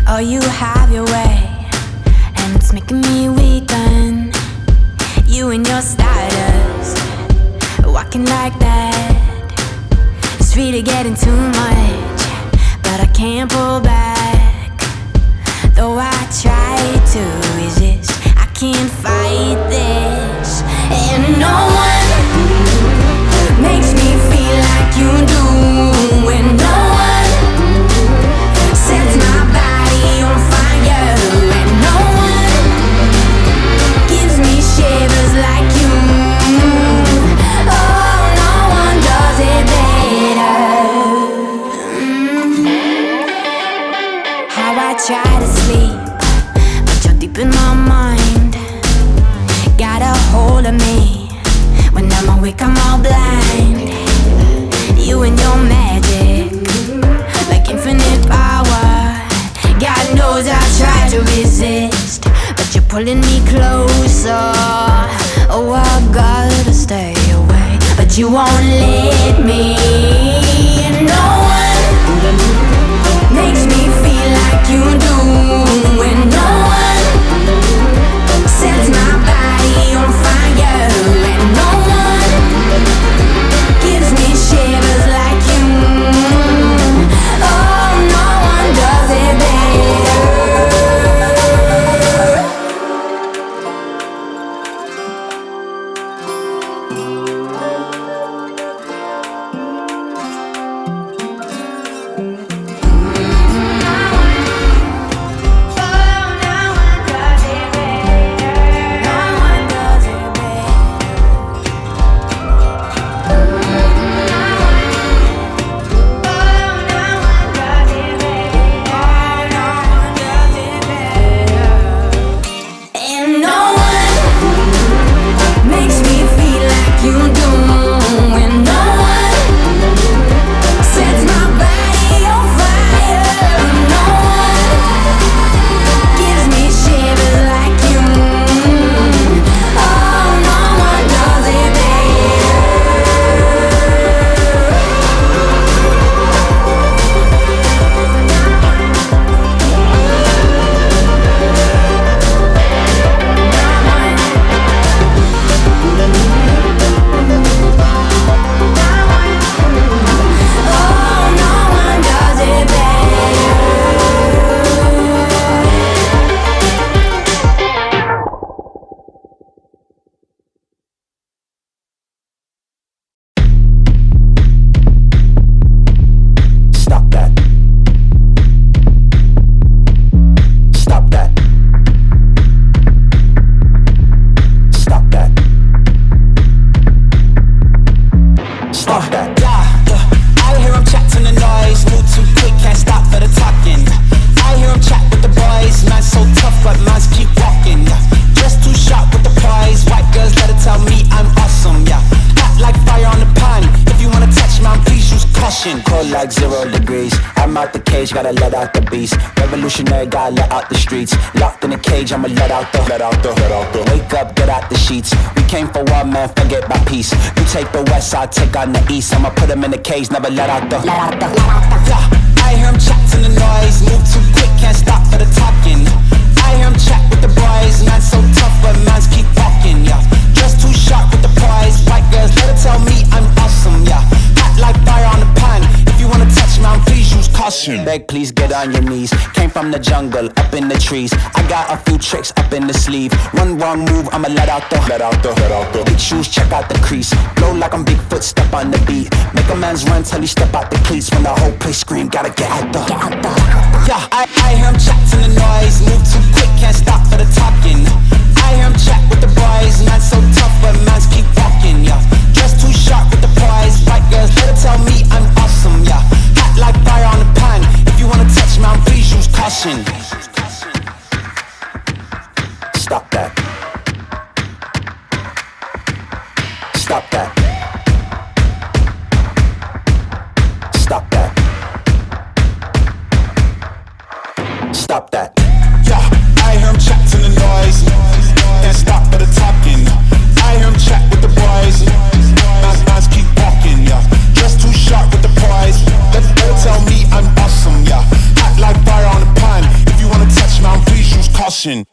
Oh, you have your way, and it's making me weaken. You and your stardust, walking like that. It's really getting too much, but I can't pull back. Though I try to resist, I can't fight this. And no one makes me feel like you do, and no one sets my body on fire, and no one gives me shivers like you. Oh, no one does it better. How I try to sleep, but you're deep in my mind. Got a hold of me. When I'm awake, I'm all blind. You and your magic, like infinite power. God knows I try to resist, but you're pulling me closer. Oh, I gotta stay away, but you won't let me. And no one makes me feel like you do, and no one sets my body on fire, and no one gives me shivers like you. Oh, no one does it like 0 degrees. I'm out the cage, gotta let out the beast. Revolutionary, gotta let out the streets. Locked in a cage, I'ma let out the Wake up, get out the sheets. We came for one, man, forget my peace. You take the west, I take on the east. I'ma put him in the cage, never let out the Yeah, I hear him chat to the noise. Move too quick, can't stop for the talking. I hear him chat with the boys. Man so tough, but mans keep walking, yeah. Just too sharp with the prize. White girls, let her tell me I'm awesome, yeah. Hot like fire on the pan. If you wanna touch me, please use caution. Beg, please get on your knees. Came from the jungle, up in the trees. I got a few tricks up in the sleeve. One wrong move, I'ma let out the Big shoes, check out the crease. Blow like I'm Bigfoot, step on the beat. Make a man's run till he step out the cleats. When the whole place scream, gotta get out the Yeah, I hear him chat to the noise. Move too quick, can't stop for the talking. I hear him chat with the boys. Man so tough, but mans keep walking, yeah. Just too sharp with the prize. White girls, let her tell me I'm awesome, yeah. Hot like fire on the pan. If you wanna touch me, please use caution. Stop that. caution.